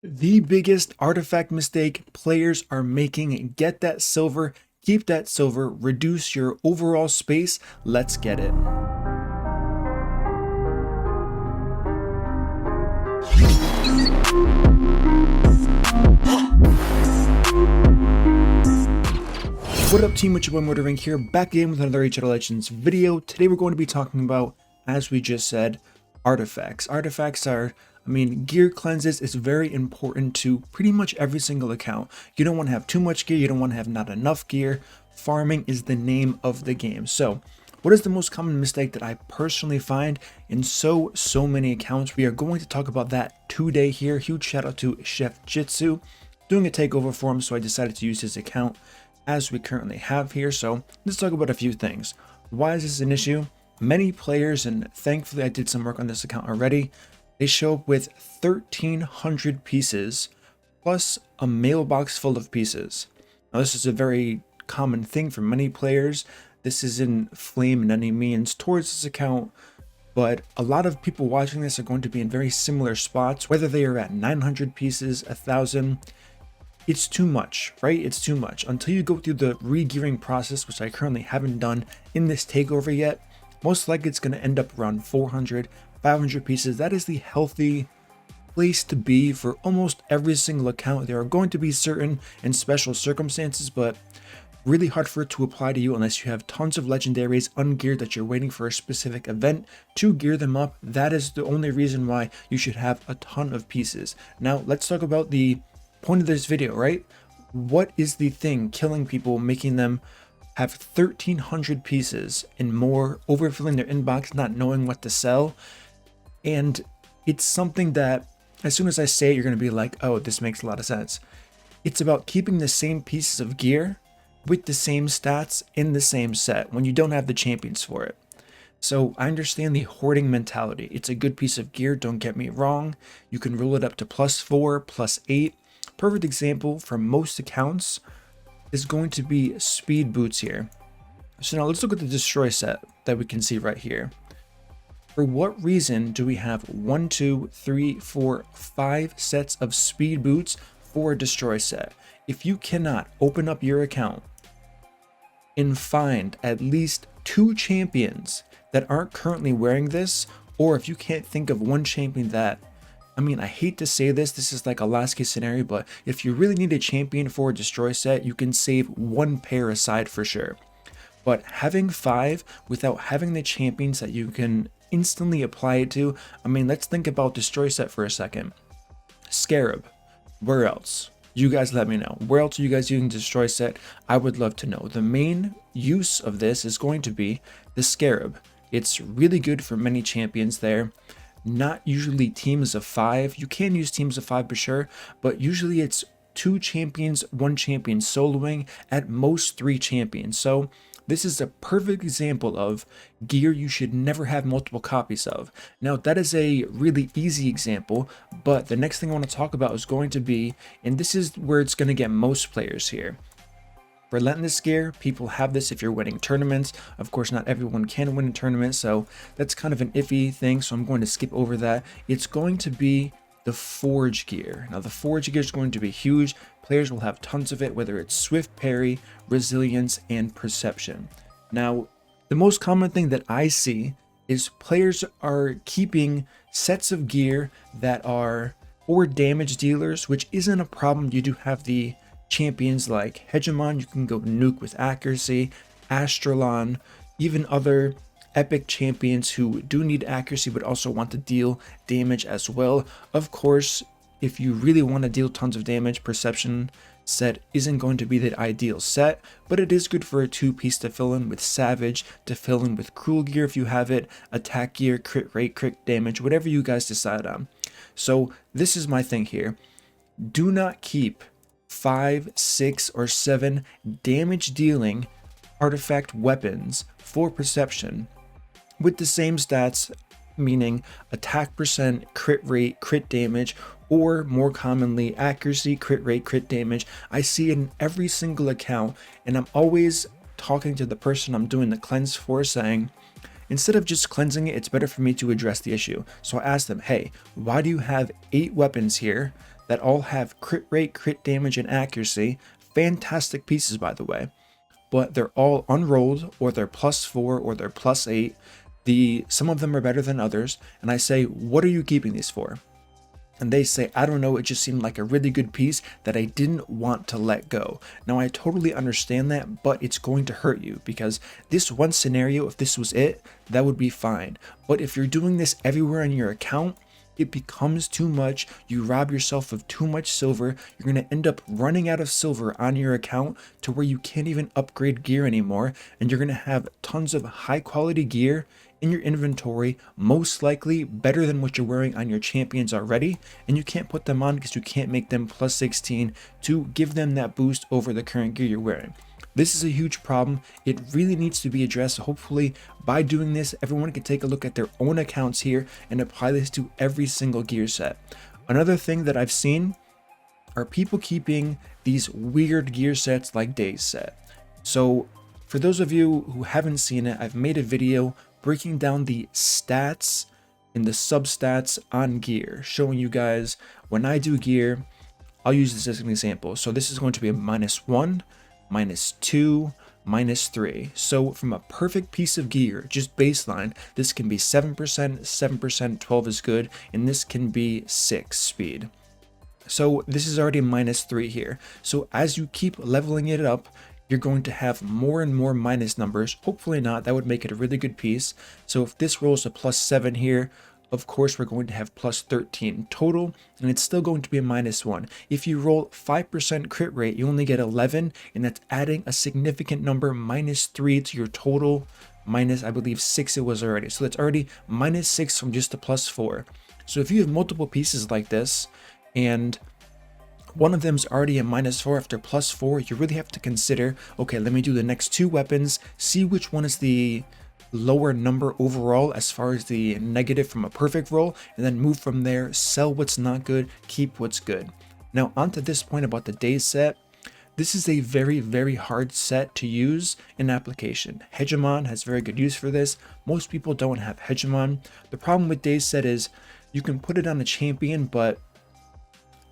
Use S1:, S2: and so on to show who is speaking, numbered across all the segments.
S1: The biggest artifact mistake players are making. Get that silver, keep that silver, reduce your overall space. Let's get it. What up team, it's your boy MurderInc here, back again with another HL Legends video. Today we're going to be talking about, as we just said, artifacts. Artifacts are, gear cleanses is very important to pretty much every single account. You don't want to have too much gear, you don't want to have not enough gear. Farming is the name of the game. So, what is the most common mistake that I personally find in so many accounts? We are going to talk about that today here. Huge shout out to Chef Jitsu doing a takeover for him, so I decided to use his account as we currently have here. So let's talk about a few things. Why is this an issue? Many players, and thankfully I did some work on this account already, they show up with 1,300 pieces plus a mailbox full of pieces. Now this is a very common thing for many players. This isn't flame in any means towards this account, but a lot of people watching this are going to be in very similar spots, whether they are at 900 pieces, 1,000. It's too much, right? It's too much. Until you go through the re-gearing process, which I currently haven't done in this takeover yet, most likely it's going to end up around 400, 500 pieces. That is the healthy place to be for almost every single account. There are going to be certain and special circumstances, but really hard for it to apply to you unless you have tons of legendaries ungeared that you're waiting for a specific event to gear them up. That is the only reason why you should have a ton of pieces. Now, let's talk about the point of this video, right? What is the thing killing people, making them have 1,300 pieces and more, overfilling their inbox, not knowing what to sell? And it's something that as soon as I say it, you're going to be like, oh, this makes a lot of sense. It's about keeping the same pieces of gear with the same stats in the same set when you don't have the champions for it. So I understand the hoarding mentality. It's a good piece of gear, don't get me wrong. You can roll it up to +4, +8. Perfect example for most accounts is going to be speed boots here. So now let's look at the destroy set that we can see right here. For what reason do we have 1, 2, 3, 4, 5 sets of speed boots for a destroy set? If you cannot open up your account and find at least 2 champions that aren't currently wearing this, or if you can't think of one champion that, I hate to say this, this is like a last case scenario, but if you really need a champion for a destroy set, you can save 1 pair aside for sure. But having 5 without having the champions that you can instantly apply it to, let's think about destroy set for a second. Scarab, where else? You guys let me know. Where else are you guys using destroy set? I would love to know. The main use of this is going to be the Scarab. It's really good for many champions there. Not usually teams of 5. You can use teams of 5 for sure, but usually it's 2 champions, 1 champion soloing, at most 3 champions. So this is a perfect example of gear you should never have multiple copies of. Now that is a really easy example, but the next thing I want to talk about is going to be, and this is where it's going to get most players here. Relentless gear, people have this if you're winning tournaments. Of course, not everyone can win a tournament, so that's kind of an iffy thing, so I'm going to skip over that. It's going to be the forge gear. Now, the forge gear is going to be huge. Players will have tons of it, whether it's swift parry, resilience, and perception. Now, the most common thing that I see is players are keeping sets of gear that are for damage dealers, which isn't a problem. You do have the champions like Hegemon, you can go nuke with accuracy, Astralon, even other epic champions who do need accuracy but also want to deal damage as well. Of course, if you really want to deal tons of damage, perception set isn't going to be the ideal set, but it is good for a 2-piece to fill in with savage, to fill in with cruel gear if you have it, attack gear, crit rate, crit damage, whatever you guys decide on. So this is my thing here. Do not keep 5, 6, or 7 damage dealing artifact weapons for perception with the same stats, meaning attack percent, crit rate, crit damage, or more commonly accuracy, crit rate, crit damage. I see it in every single account, and I'm always talking to the person I'm doing the cleanse for, saying, instead of just cleansing it, it's better for me to address the issue. So I asked them, hey, why do you have 8 weapons here that all have crit rate, crit damage, and accuracy. Fantastic pieces, by the way, but they're all unrolled, or they're +4, or they're +8. Some of them are better than others, and I say, what are you keeping these for? And they say, I don't know, it just seemed like a really good piece that I didn't want to let go. Now, I totally understand that, but it's going to hurt you, because this one scenario, if this was it, that would be fine. But if you're doing this everywhere on your account, it becomes too much. You rob yourself of too much silver. You're going to end up running out of silver on your account to where you can't even upgrade gear anymore. And you're going to have tons of high quality gear in your inventory, most likely better than what you're wearing on your champions already, and you can't put them on because you can't make them +16 to give them that boost over the current gear you're wearing. This is a huge problem. It really needs to be addressed. Hopefully by doing this, everyone can take a look at their own accounts here and apply this to every single gear set. Another thing that I've seen are people keeping these weird gear sets like Days set. So for those of you who haven't seen it, I've made a video breaking down the stats and the substats on gear, showing you guys when I do gear. I'll use this as an example. So this is going to be a -1, -2, -3. So from a perfect piece of gear, just baseline, this can be 7%, 7%, 12 is good, and this can be 6 speed. So this is already a -3 here. So as you keep leveling it up, you're going to have more and more minus numbers. Hopefully not, that would make it a really good piece. So if this rolls a +7 here, of course we're going to have +13 total, and it's still going to be a -1. If you roll 5% crit rate, you only get 11, and that's adding a significant number, -3 to your total, minus, I believe, 6 it was already. So that's already -6 from just a +4. So if you have multiple pieces like this, and one of them's already a -4 after +4, you really have to consider, okay, let me do the next 2 weapons, see which one is the lower number overall as far as the negative from a perfect roll, and then move from there, sell what's not good, keep what's good. Now onto this point about the Days set. This is a very, very hard set to use in application. Hegemon has very good use for this. Most people don't have Hegemon. The problem with Days set is you can put it on a champion, but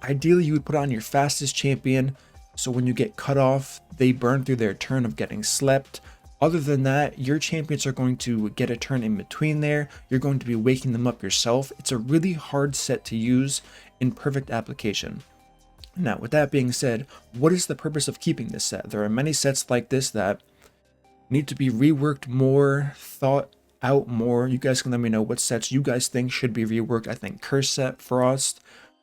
S1: ideally you would put on your fastest champion, so when you get cut off, they burn through their turn of getting slept. Other than that, your champions are going to get a turn in between there. You're going to be waking them up yourself. It's a really hard set to use in perfect application. Now, with that being said, what is the purpose of keeping this set? There are many sets like this that need to be reworked more, thought out more. You guys can let me know what sets you guys think should be reworked. I think Curse set, Frost,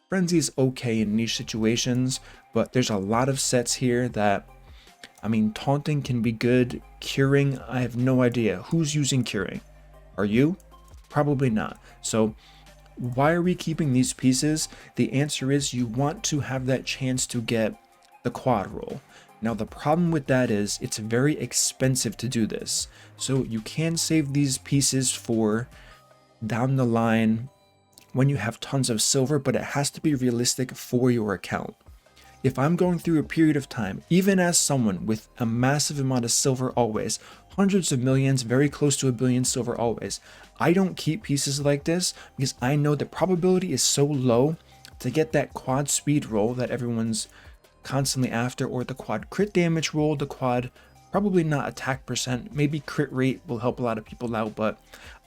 S1: Frenzy is okay in niche situations, but there's a lot of sets here that, I mean, taunting can be good. Curing, I have no idea. Who's using curing? Are you? Probably not. So why are we keeping these pieces? The answer is you want to have that chance to get the quad roll. Now the problem with that is it's very expensive to do this. So you can save these pieces for down the line when you have tons of silver, but it has to be realistic for your account. If I'm going through a period of time, even as someone with a massive amount of silver always, hundreds of millions, very close to 1 billion silver always, I don't keep pieces like this because I know the probability is so low to get that quad speed roll that everyone's constantly after, or the quad crit damage roll, the quad, probably not attack percent, maybe crit rate will help a lot of people out, but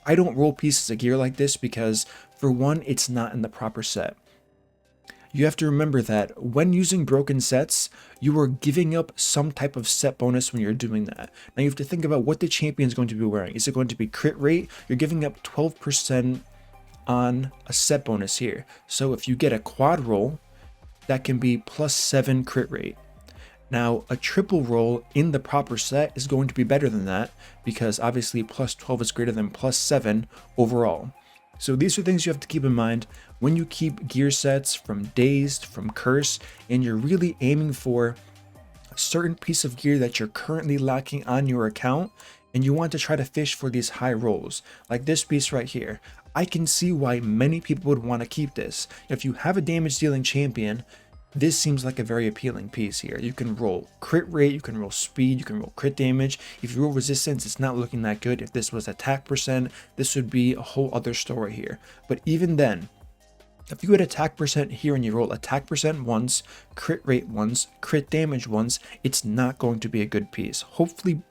S1: I don't roll pieces of gear like this because, for one, it's not in the proper set. You have to remember that when using broken sets, you are giving up some type of set bonus when you're doing that. Now you have to think about what the champion is going to be wearing. Is it going to be crit rate? You're giving up 12% on a set bonus here. So if you get a quad roll, that can be +7 crit rate. Now a triple roll in the proper set is going to be better than that, because obviously +12 is greater than +7 overall. So these are things you have to keep in mind when you keep gear sets from Dazed, from Curse, and you're really aiming for a certain piece of gear that you're currently lacking on your account, and you want to try to fish for these high rolls. Like this piece right here. I can see why many people would want to keep this. If you have a damage dealing champion, this seems like a very appealing piece here. You can roll crit rate, you can roll speed, you can roll crit damage. If you roll resistance, it's not looking that good. If this was attack percent, this would be a whole other story here. But even then, If you hit attack percent here and you roll attack percent once, crit rate once, crit damage once, it's not going to be a good piece. Hopefully,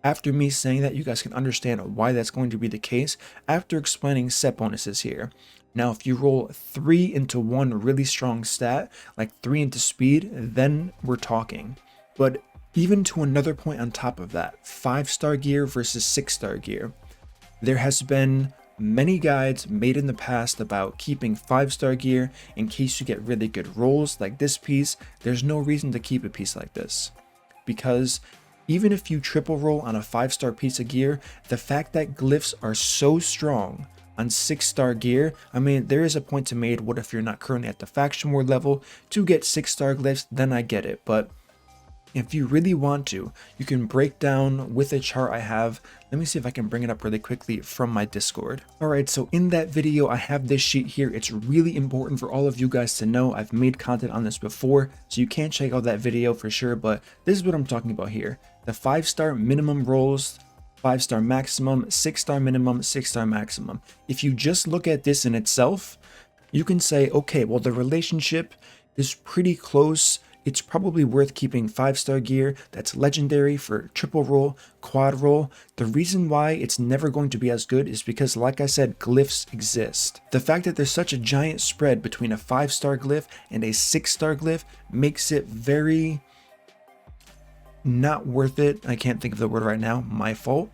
S1: after me saying that, you guys can understand why that's going to be the case after explaining set bonuses here. Now, if you roll 3 into 1 really strong stat, like 3 into speed, then we're talking. But even to another point on top of that, 5-star gear versus 6-star gear. There has been many guides made in the past about keeping 5-star gear in case you get really good rolls like this piece. There's no reason to keep a piece like this, because even if you triple roll on a 5-star piece of gear, the fact that glyphs are so strong on 6-star gear, I mean, there is a point to made. What if you're not currently at the faction war level to get 6-star glyphs? Then I get it, but if you really want to, you can break down with a chart I have. Let me see if I can bring it up really quickly from my Discord. Alright, so in that video, I have this sheet here. It's really important for all of you guys to know. I've made content on this before, so you can check out that video for sure, but this is what I'm talking about here. The 5-star minimum rolls, 5-star maximum, 6-star minimum, 6-star maximum. If you just look at this in itself, you can say, okay, well, the relationship is pretty close. It's probably worth keeping 5-star gear that's legendary for triple roll, quad roll. The reason why it's never going to be as good is because, like I said, glyphs exist. The fact that there's such a giant spread between a 5-star glyph and a 6-star glyph makes it very not worth it. I can't think of the word right now, my fault.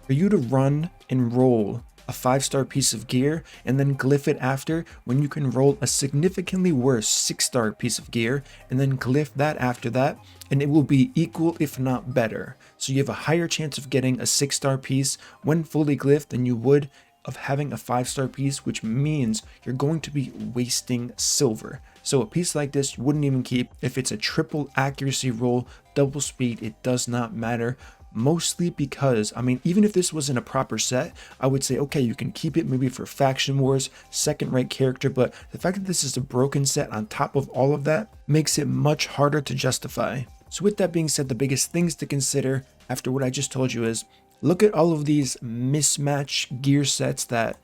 S1: For you to run and roll a 5-star piece of gear and then glyph it after, when you can roll a significantly worse 6-star piece of gear and then glyph that after that, and it will be equal if not better. So you have a higher chance of getting a 6-star piece when fully glyphed than you would of having a 5-star piece, which means you're going to be wasting silver. So a piece like this you wouldn't even keep. If it's a triple accuracy roll, double speed, it does not matter. Mostly because, I mean, even if this wasn't a proper set, I would say, okay, you can keep it maybe for faction wars, second rate character, but the fact that this is a broken set on top of all of that makes it much harder to justify. So with that being said, the biggest things to consider after what I just told you is, look at all of these mismatch gear sets that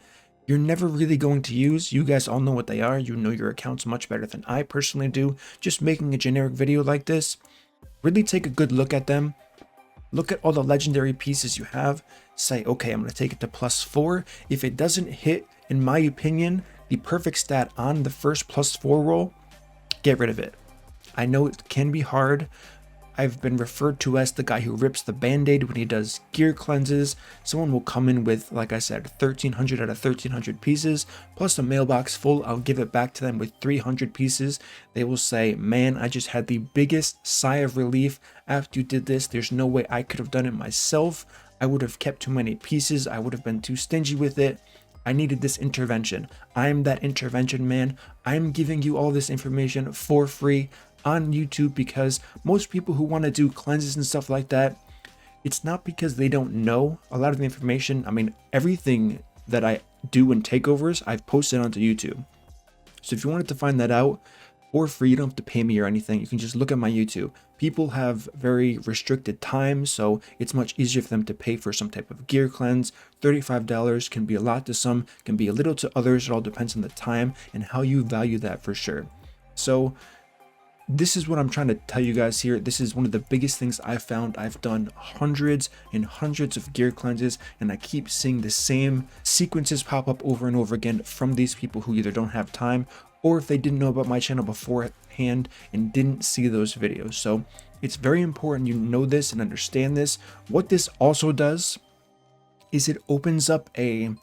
S1: you're never really going to use. You guys all know what they are. You know your accounts much better than I personally do. Just making a generic video like this, really take a good look at them. Look at all the legendary pieces you have. Say, okay, I'm going to take it to +4. If it doesn't hit, in my opinion, the perfect stat on the first +4 roll, get rid of it. I know it can be hard. I've been referred to as the guy who rips the band-aid when he does gear cleanses. Someone will come in with, like I said, 1,300 out of 1,300 pieces, plus a mailbox full. I'll give it back to them with 300 pieces. They will say, man, I just had the biggest sigh of relief after you did this. There's no way I could have done it myself. I would have kept too many pieces. I would have been too stingy with it. I needed this intervention. I'm that intervention man. I'm giving you all this information for free on YouTube, because most people who want to do cleanses and stuff like that, it's not because they don't know a lot of the information. I mean, everything that I do in takeovers, I've posted onto YouTube. So if you wanted to find that out for free, you don't have to pay me or anything. You can just look at my YouTube. People have very restricted time, so it's much easier for them to pay for some type of gear cleanse. $35 can be a lot to some, can be a little to others. It all depends on the time and how you value that for sure. So this is what I'm trying to tell you guys here. This is one of the biggest things I've found. I've done hundreds and hundreds of gear cleanses, and I keep seeing the same sequences pop up over and over again from these people who either don't have time, or if they didn't know about my channel beforehand and didn't see those videos. So it's very important you know this and understand this. What this also does is it opens up a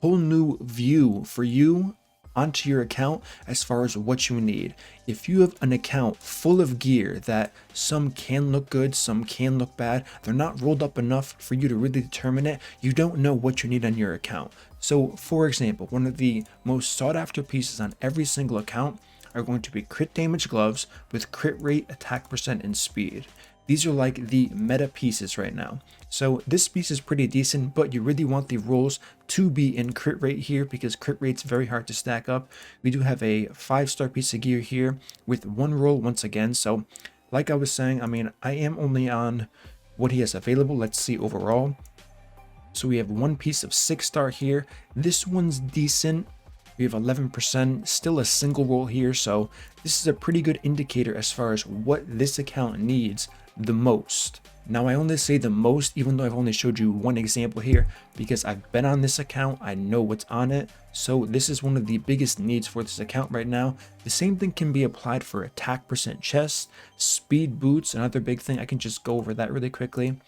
S1: whole new view for you onto your account as far as what you need. If you have an account full of gear that some can look good, some can look bad, they're not rolled up enough for you to really determine it, you don't know what you need on your account. So for example, one of the most sought after pieces on every single account are going to be crit damage gloves with crit rate, attack percent, and speed. These are like the meta pieces right now. So this piece is pretty decent, but you really want the rolls to be in crit rate here because crit rate's very hard to stack up. We do have a 5-star piece of gear here with 1 roll once again. So like I was saying, I mean, I am only on what he has available. Let's see overall. So we have 1 piece of 6-star here. This one's decent. We have 11%, still a single roll here, so this is a pretty good indicator as far as what this account needs the most. Now I only say the most, even though I've only showed you one example here, because I've been on this account, I know what's on it, so this is one of the biggest needs for this account right now. The same thing can be applied for attack percent chest, speed boots, another big thing. I can just go over that really quickly.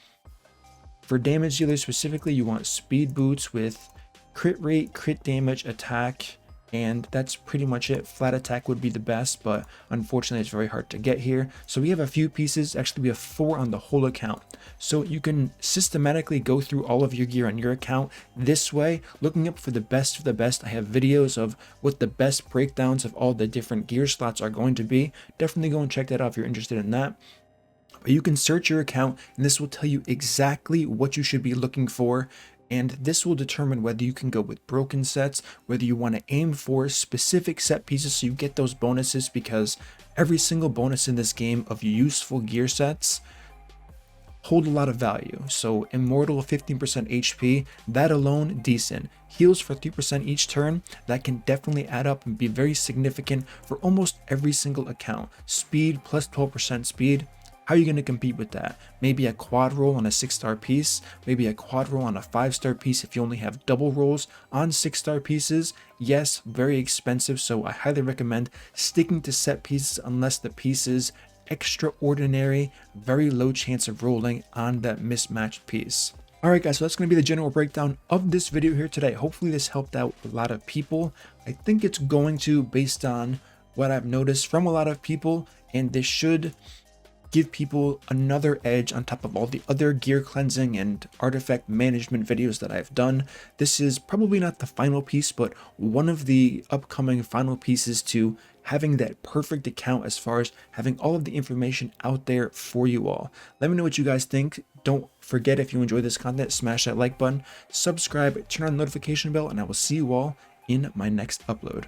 S1: For damage dealer specifically, you want speed boots with crit rate, crit damage, attack, and that's pretty much it. Flat attack would be the best, but unfortunately it's very hard to get here. So we have a few pieces, actually we have 4 on the whole account. So you can systematically go through all of your gear on your account this way, looking up for the best of the best. I have videos of what the best breakdowns of all the different gear slots are going to be. Definitely go and check that out if you're interested in that. But you can search your account and this will tell you exactly what you should be looking for. And this will determine whether you can go with broken sets, whether you want to aim for specific set pieces so you get those bonuses, because every single bonus in this game of useful gear sets hold a lot of value. So immortal 15% HP, that alone decent. Heals for 3% each turn, that can definitely add up and be very significant for almost every single account. Speed plus 12% speed. How are you going to compete with that? Maybe a quad roll on a 6-star piece, maybe a quad roll on a 5-star piece if you only have double rolls on 6-star pieces. Yes, very expensive, so I highly recommend sticking to set pieces unless the piece is extraordinary, very low chance of rolling on that mismatched piece. Alright guys, so that's going to be the general breakdown of this video here today. Hopefully this helped out a lot of people. I think it's going to, based on what I've noticed from a lot of people, and this should give people another edge on top of all the other gear cleansing and artifact management videos that I've done. This is probably not the final piece, but one of the upcoming final pieces to having that perfect account as far as having all of the information out there for you all. Let me know what you guys think. Don't forget, if you enjoy this content, smash that like button, subscribe, turn on the notification bell, and I will see you all in my next upload.